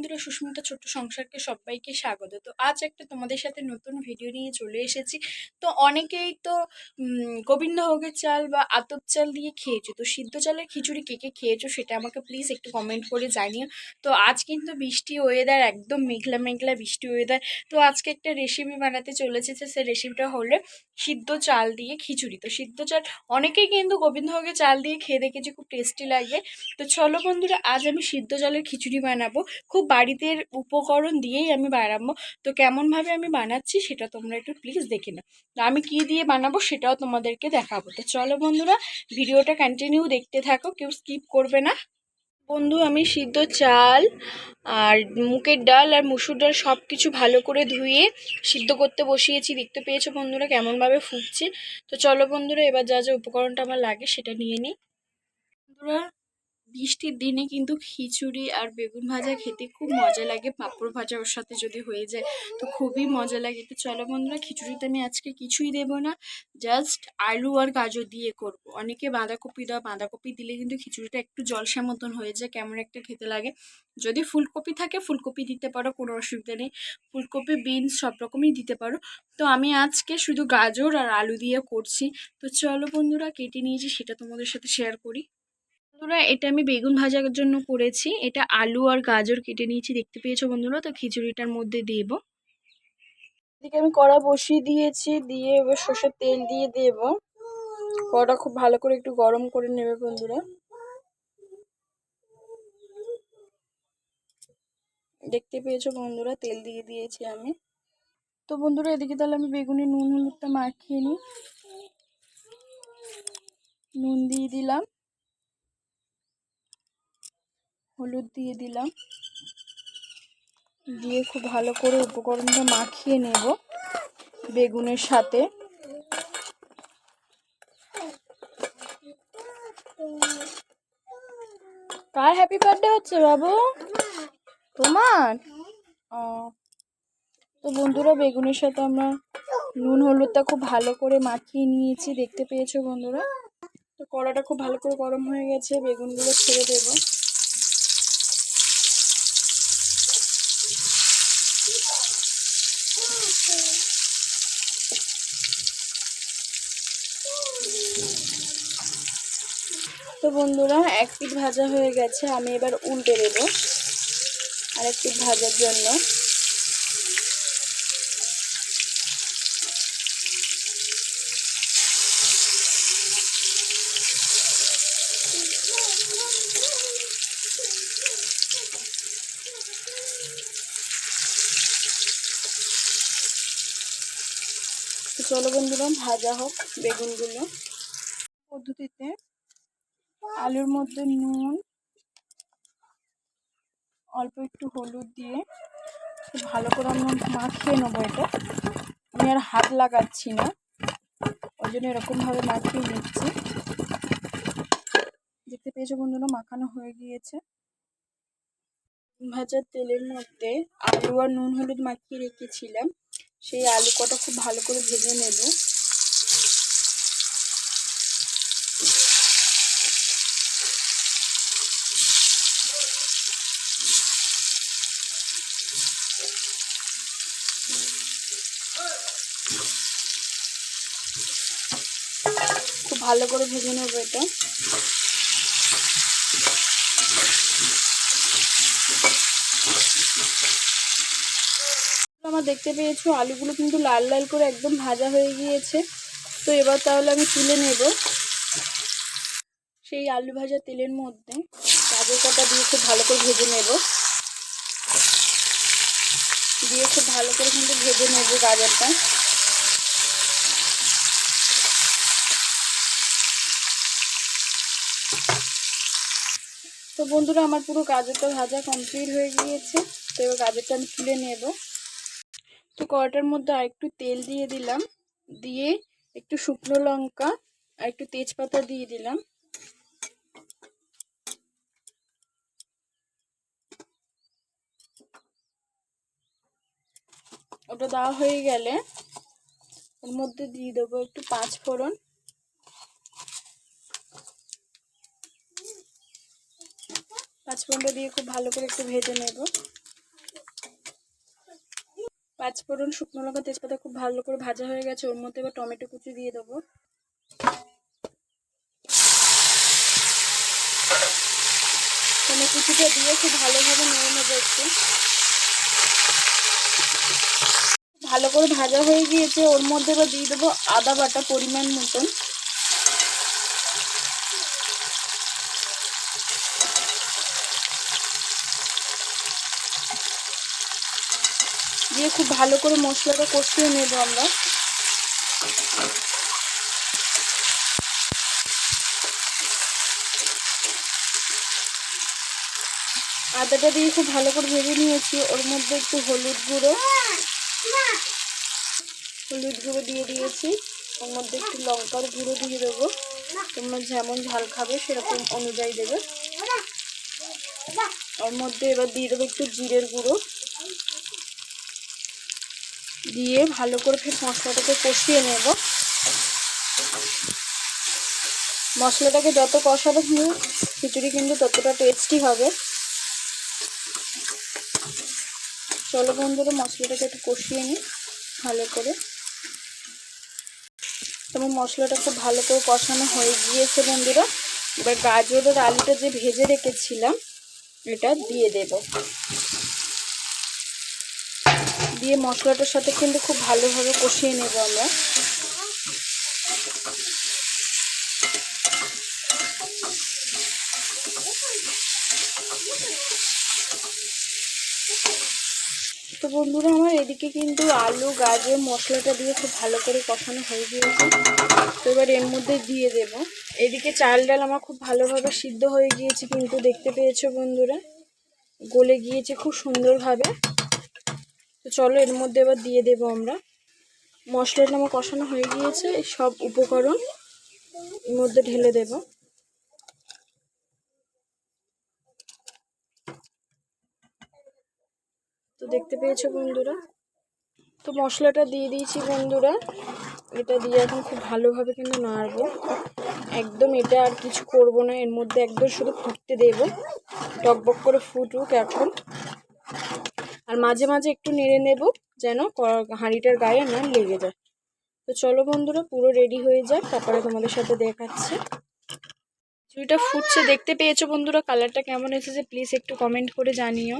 বন্ধুরা, সুস্মিতা ছোট্ট সংসারকে সবাইকে স্বাগত। তো আজ একটা তোমাদের সাথে নতুন ভিডিও নিয়ে চলে এসেছি। তো অনেকেই তো গোবিন্দভোগের চাল বা আতপ চাল দিয়ে খেয়েছো। তো সিদ্ধ চালের খিচুড়ি কে কে খেয়েছো সেটা আমাকে প্লিজ একটু কমেন্ট করে জানিও। তো আজ কিন্তু বৃষ্টি ওয়েদার, একদম মেঘলা মেঘলা বৃষ্টি ওয়েদার। তো আজকে একটা রেসিপি বানাতে চলেছে, যে সেই রেসিপিটা হলো সিদ্ধ চাল দিয়ে খিচুড়ি। তো সিদ্ধ চাল অনেকেই কিন্তু গোবিন্দভোগের চাল দিয়ে খেয়ে দেখেছি, খুব টেস্টি লাগে। তো চলো বন্ধুরা, আজ আমি সিদ্ধ চালের খিচুড়ি বানাবো। খুব বাড়িতে উপকরণ দিয়েই আমি বানাবো। তো কেমনভাবে আমি বানাচ্ছি সেটা তোমরা একটু প্লিজ দেখে নাও। তো আমি কি দিয়ে বানাবো সেটাও তোমাদেরকে দেখাবো। তো চলো বন্ধুরা, ভিডিওটা কন্টিনিউ দেখতে থাকো, কেউ স্কিপ করবে না। বন্ধু, আমি সিদ্ধ চাল আর মুগের ডাল আর মুসুর ডাল সব কিছু ভালো করে ধুয়ে সিদ্ধ করতে বসিয়েছি। দেখতে পেয়েছো বন্ধুরা কেমনভাবে ফুটছে। তো চলো বন্ধুরা, এবার যা যা উপকরণটা আমার লাগে সেটা নিয়ে নিই। বন্ধুরা, বৃষ্টির দিনে কিন্তু খিচুড়ি আর বেগুন ভাজা খেতে খুব মজা লাগে। পাঁপড় ভাজা ওর সাথে যদি হয়ে যায় তো খুবই মজা লাগে। তো চলো বন্ধুরা, খিচুড়িতে আমি আজকে কিছুই দেবো না, জাস্ট আলু আর গাজর দিয়ে করব। অনেকে বাঁধাকপি দাও, বাঁধাকপি দিলে কিন্তু খিচুড়িটা একটু জলসা মতন হয়ে যায়, কেমন একটা খেতে লাগে। যদি ফুলকপি থাকে ফুলকপি দিতে পারো, কোনো অসুবিধা নেই। ফুলকপি, বিনস সব রকমই দিতে পারো। তো আমি আজকে শুধু গাজর আর আলু দিয়ে করছি। তো চলো বন্ধুরা, কেটে নিয়েছি সেটা তোমাদের সাথে শেয়ার করি। বন্ধুরা, এটা আমি বেগুন ভাজার জন্য করেছি। এটা আলু আর গাজর কেটে নিয়েছি, দেখতে পেয়েছো বন্ধুরা। তো খিচুড়িটার মধ্যে দেব। এদিকে আমি কড়া বসিয়ে দিয়েছি, দিয়ে এবার সর্ষের তেল দিয়ে দেব। কড়া খুব ভালো করে একটু গরম করে নেবে বন্ধুরা। দেখতে পেয়েছো বন্ধুরা, তেল দিয়ে দিয়েছি আমি। তো বন্ধুরা, এদিকে তাহলে আমি বেগুনি নুন হলুদটা মাখিয়ে নিই। নুন দিয়ে দিলাম, হলুদ দিয়ে দিলাম, দিয়ে খুব ভালো করে উপকরণটা মাখিয়ে নেব বেগুনের সাথে। কার হ্যাপি বার্থডে হচ্ছে বাবু? তোমার? ও, তো বন্ধুরা, বেগুনের সাথে আমরা নুন হলুদটা খুব ভালো করে মাখিয়ে নিয়েছি, দেখতে পেয়েছো বন্ধুরা। তো কড়াটা খুব ভালো করে গরম হয়ে গেছে, বেগুনগুলো ছেড়ে দেব। তো বন্ধুরা, এক পিঠ ভাজা হয়ে গেছে, আমি এবার উল্টে দেব আরেক পিঠ ভাজার জন্য। তো চলো বন্ধুরা, ভাজা হোক বেগুনগুলো। পদ্ধতিতে আলুর মধ্যে নুন, অল্প একটু হলুদ দিয়ে খুব ভালো করে আমরা মাখিয়ে নেবো। এটা আমি আর হাত লাগাচ্ছি না, ওই জন্য এরকমভাবে মাখিয়ে নিচ্ছি। দেখতে পেয়েছো বন্ধুরা, মাখানো হয়ে গিয়েছে। ভাজার তেলের মধ্যে আলু আর নুন হলুদ মাখিয়ে রেখেছিলাম, সেই আলু কটা খুব ভালো করে ভেজে নেব। খুব ভালো করে ভেজে নেবো এটা। আমার দেখতে পেয়েছো আলুগুলো কিন্তু লাল লাল করে একদম ভাজা হয়ে গিয়েছে। তো এবার তাহলে আমি তুলে নেব। সেই আলু ভাজা তেলের মধ্যে গাজর কাটা দিয়ে খুব ভালো করে ভেজে নেব, দিয়ে খুব ভালো করে কিন্তু ভেজে নেব গাজরটা। তো বন্ধুরা, আমার পুরো গাজরটা ভাজা কমপ্লিট হয়ে গিয়েছে। তো এবার গাজরটা আমি তুলে নেব। তো কড়াটার মধ্যে আর একটু তেল দিয়ে দিলাম, দিয়ে একটু শুকনো লঙ্কা আর একটু তেজপাতা দিয়ে দিলাম। ওটা দেওয়া হয়ে গেলে ওর মধ্যে দিয়ে দেবো একটু পাঁচ ফোড়ন। পাঁচ ফোড়নটা দিয়ে খুব ভালো করে একটু ভেজে নেব। পাঁচফোড়ন, শুকনো লঙ্কা, তেজপাতা খুব ভালো করে ভাজা হয়ে গেছে। ওর মধ্যে এবার টমেটো কুচি দিয়ে দেবো। টমেটো কুচিটা দিয়ে খুব ভালোভাবে নেড়ে নেবো একটু। ভালো করে ভাজা হয়ে গিয়েছে। ওর মধ্যে এবার দিয়ে দেবো আদা বাটা পরিমাণ মতন। দিয়ে খুব ভালো করে মশলাটা কষিয়ে নেবো আমরা। আদাটা দিয়ে খুব ভালো করে ভেজে নিয়েছি। ওর মধ্যে একটু হলুদ গুঁড়ো দিয়ে দিয়েছি। ওর মধ্যে একটু লঙ্কার গুঁড়ো দিয়ে দেবো। তোমরা যেমন ঝাল খাবে সেরকম অনুযায়ী দেবে। ওর মধ্যে এবার দিয়ে দেবো একটু জিরের গুঁড়ো দিয়ে ভালো করে ফের মশলাটাকে কষিয়ে নেব। মশলাটাকে যত কষাবে খিচুড়ি কিন্তু ততটা টেস্টি হবে। চলো বন্ধুরা, মশলাটাকে একটু কষিয়ে নিই ভালো করে। তোমার মশলাটা খুব ভালো করে কষানো হয়ে গিয়েছে বন্ধুরা। এবার গাজরের আলুটা যে ভেজে রেখেছিলাম এটা দিয়ে দেব। দিয়ে মশলাটার সাথে কিন্তু খুব ভালোভাবে কষিয়ে নেব আমরা। তো বন্ধুরা, আমার এদিকে কিন্তু আলু গাজর মশলাটা দিয়ে খুব ভালো করে কষানো হয়ে গিয়েছে। তো এবার এর মধ্যে দিয়ে দেব। এদিকে চাল ডাল আমার খুব ভালোভাবে সিদ্ধ হয়ে গিয়েছে, কিন্তু দেখতে পেয়েছো বন্ধুরা গলে গিয়েছে খুব সুন্দরভাবে। তো চলো এর মধ্যে এবার দিয়ে দেব আমরা। মশলাটা আমার কষানো হয়ে গিয়েছে। এই সব উপকরণ এর মধ্যে ঢেলে দেব। তো দেখতে পেয়েছো বন্ধুরা, তো মশলাটা দিয়ে দিয়েছি বন্ধুরা। এটা দিয়ে এখন খুব ভালোভাবে কিন্তু নাড়বো একদম। এটা আর কিছু করব না, এর মধ্যে একদম শুধু ফুটতে দেব। টকবক করে ফুটুক এখন। আর মাঝে মাঝে একটু নেড়ে নেব যেন হাঁড়িটার গায়ে না লেগে যায়। তো চলো বন্ধুরা, পুরো রেডি হয়ে যাক, তারপরে তোমাদের সাথে দেখাচ্ছি। খিচুড়িটা ফুটছে, দেখতে পেয়েছো বন্ধুরা কালারটা কেমন এসেছে, প্লিজ একটু কমেন্ট করে জানিও।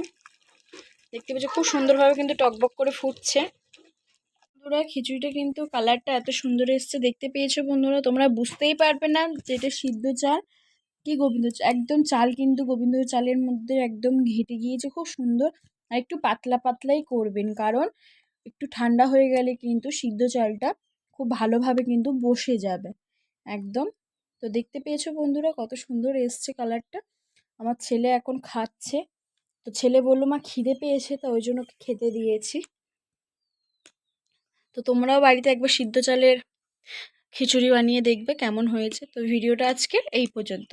দেখতে পেয়েছো খুব সুন্দরভাবে কিন্তু টকবক করে ফুটছে। বন্ধুরা খিচুড়িটা কিন্তু কালারটা এত সুন্দর এসেছে, দেখতে পেয়েছো বন্ধুরা। তোমরা বুঝতেই পারবে না যে এটা সিদ্ধ চাল কি গোবিন্দ চাল। একদম চাল কিন্তু গোবিন্দ চালের মধ্যে একদম ঘেটে গিয়েছে, খুব সুন্দর। আর একটু পাতলা পাতলাই করবেন, কারণ একটু ঠান্ডা হয়ে গেলে কিন্তু সিদ্ধ চালটা খুব ভালোভাবে কিন্তু বসে যাবে একদম। তো দেখতে পেয়েছো বন্ধুরা কত সুন্দর এসছে কালারটা। আমার ছেলে এখন খাচ্ছে। তো ছেলে বললো মা খিদে পেয়েছে, তো ওই জন্য খেতে দিয়েছি। তো তোমরাও বাড়িতে একবার সিদ্ধ চালের খিচুড়ি বানিয়ে দেখবে কেমন হয়েছে। তো ভিডিওটা আজকের এই পর্যন্ত।